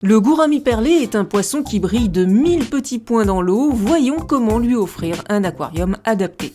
Le gourami perlé est un poisson qui brille de 1000 petits points dans l'eau. Voyons comment lui offrir un aquarium adapté.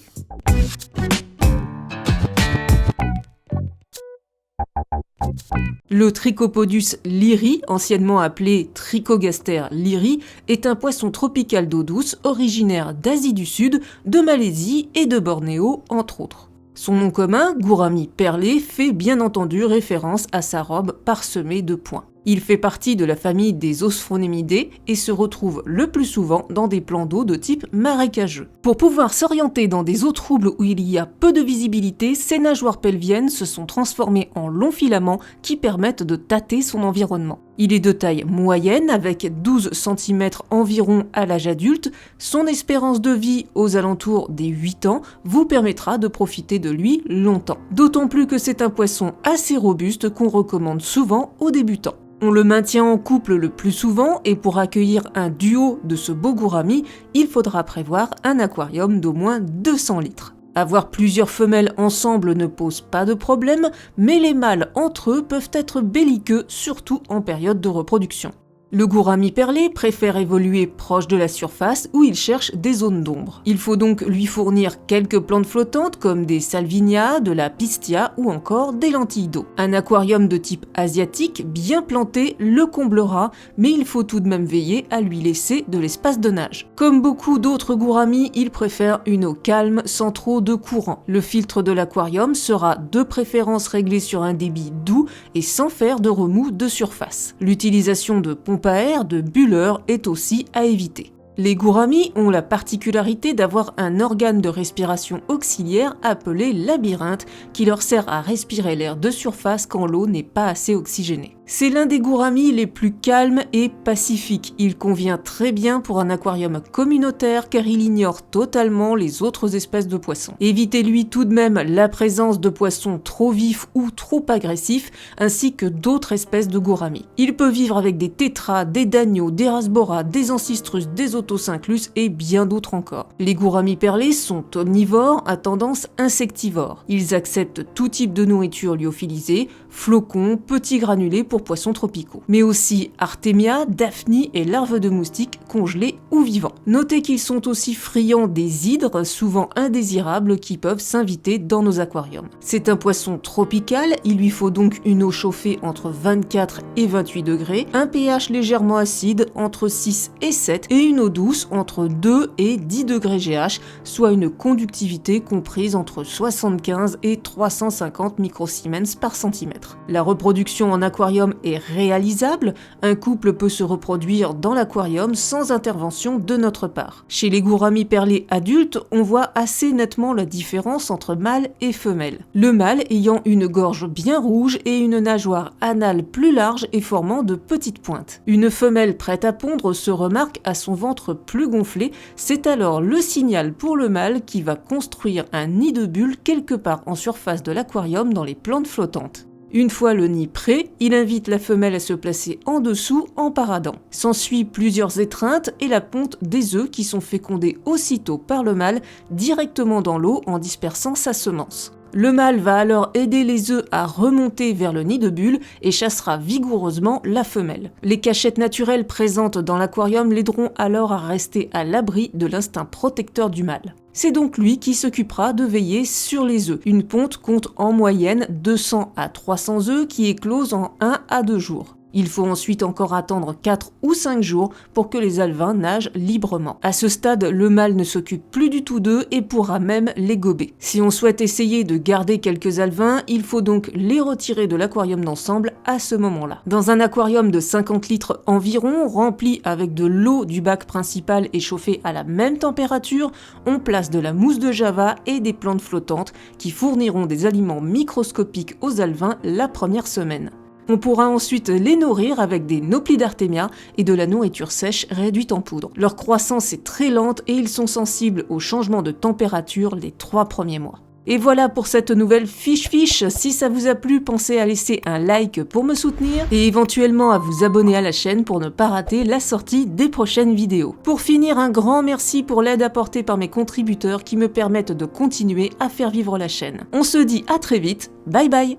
Le Trichopodus lyri, anciennement appelé Trichogaster lyri, est un poisson tropical d'eau douce originaire d'Asie du Sud, de Malaisie et de Bornéo, entre autres. Son nom commun, gourami perlé, fait bien entendu référence à sa robe parsemée de points. Il fait partie de la famille des Osphonemyidae et se retrouve le plus souvent dans des plans d'eau de type marécageux. Pour pouvoir s'orienter dans des eaux troubles où il y a peu de visibilité, ses nageoires pelviennes se sont transformées en longs filaments qui permettent de tâter son environnement. Il est de taille moyenne avec 12 cm environ à l'âge adulte. Son espérance de vie aux alentours des 8 ans vous permettra de profiter de lui longtemps. D'autant plus que c'est un poisson assez robuste qu'on recommande souvent aux débutants. On le maintient en couple le plus souvent et pour accueillir un duo de ce beau gourami, il faudra prévoir un aquarium d'au moins 200 litres. Avoir plusieurs femelles ensemble ne pose pas de problème, mais les mâles entre eux peuvent être belliqueux, surtout en période de reproduction. Le gourami perlé préfère évoluer proche de la surface où il cherche des zones d'ombre. Il faut donc lui fournir quelques plantes flottantes comme des salvinia, de la pistia ou encore des lentilles d'eau. Un aquarium de type asiatique bien planté le comblera, mais il faut tout de même veiller à lui laisser de l'espace de nage. Comme beaucoup d'autres gouramis, il préfère une eau calme sans trop de courant. Le filtre de l'aquarium sera de préférence réglé sur un débit doux et sans faire de remous de surface. L'utilisation de pompes à air, de bulleurs est aussi à éviter. Les gouramis ont la particularité d'avoir un organe de respiration auxiliaire appelé labyrinthe qui leur sert à respirer l'air de surface quand l'eau n'est pas assez oxygénée. C'est l'un des gouramis les plus calmes et pacifiques. Il convient très bien pour un aquarium communautaire car il ignore totalement les autres espèces de poissons. Évitez-lui tout de même la présence de poissons trop vifs ou trop agressifs ainsi que d'autres espèces de gouramis. Il peut vivre avec des tétras, des dagneaux, des rasbora, des ancistrus, des otocinclus et bien d'autres encore. Les gouramis perlés sont omnivores à tendance insectivore. Ils acceptent tout type de nourriture lyophilisée, flocons, petits granulés pour poissons tropicaux, mais aussi artémia, daphnie et larves de moustiques congelés ou vivants. Notez qu'ils sont aussi friands des hydres, souvent indésirables, qui peuvent s'inviter dans nos aquariums. C'est un poisson tropical, il lui faut donc une eau chauffée entre 24 et 28 degrés, un pH légèrement acide entre 6 et 7 et une eau douce entre 2 et 10 degrés GH, soit une conductivité comprise entre 75 et 350 microsiemens par centimètre. La reproduction en aquarium est réalisable, un couple peut se reproduire dans l'aquarium sans intervention de notre part. Chez les gouramis perlés adultes, on voit assez nettement la différence entre mâle et femelle. Le mâle ayant une gorge bien rouge et une nageoire anale plus large et formant de petites pointes. Une femelle prête à pondre se remarque à son ventre plus gonflé, c'est alors le signal pour le mâle qui va construire un nid de bulles quelque part en surface de l'aquarium dans les plantes flottantes. Une fois le nid prêt, il invite la femelle à se placer en dessous en paradant. S'ensuit plusieurs étreintes et la ponte des œufs qui sont fécondés aussitôt par le mâle directement dans l'eau en dispersant sa semence. Le mâle va alors aider les œufs à remonter vers le nid de bulles et chassera vigoureusement la femelle. Les cachettes naturelles présentes dans l'aquarium l'aideront alors à rester à l'abri de l'instinct protecteur du mâle. C'est donc lui qui s'occupera de veiller sur les œufs. Une ponte compte en moyenne 200 à 300 œufs qui éclosent en 1 à 2 jours. Il faut ensuite encore attendre 4 ou 5 jours pour que les alevins nagent librement. À ce stade, le mâle ne s'occupe plus du tout d'eux et pourra même les gober. Si on souhaite essayer de garder quelques alevins, il faut donc les retirer de l'aquarium d'ensemble à ce moment-là. Dans un aquarium de 50 litres environ, rempli avec de l'eau du bac principal et chauffé à la même température, on place de la mousse de java et des plantes flottantes qui fourniront des aliments microscopiques aux alevins la première semaine. On pourra ensuite les nourrir avec des Noplidartemia et de la nourriture sèche réduite en poudre. Leur croissance est très lente et ils sont sensibles aux changements de température les 3 premiers mois. Et voilà pour cette nouvelle fiche. Si ça vous a plu, pensez à laisser un like pour me soutenir et éventuellement à vous abonner à la chaîne pour ne pas rater la sortie des prochaines vidéos. Pour finir, un grand merci pour l'aide apportée par mes contributeurs qui me permettent de continuer à faire vivre la chaîne. On se dit à très vite, bye bye.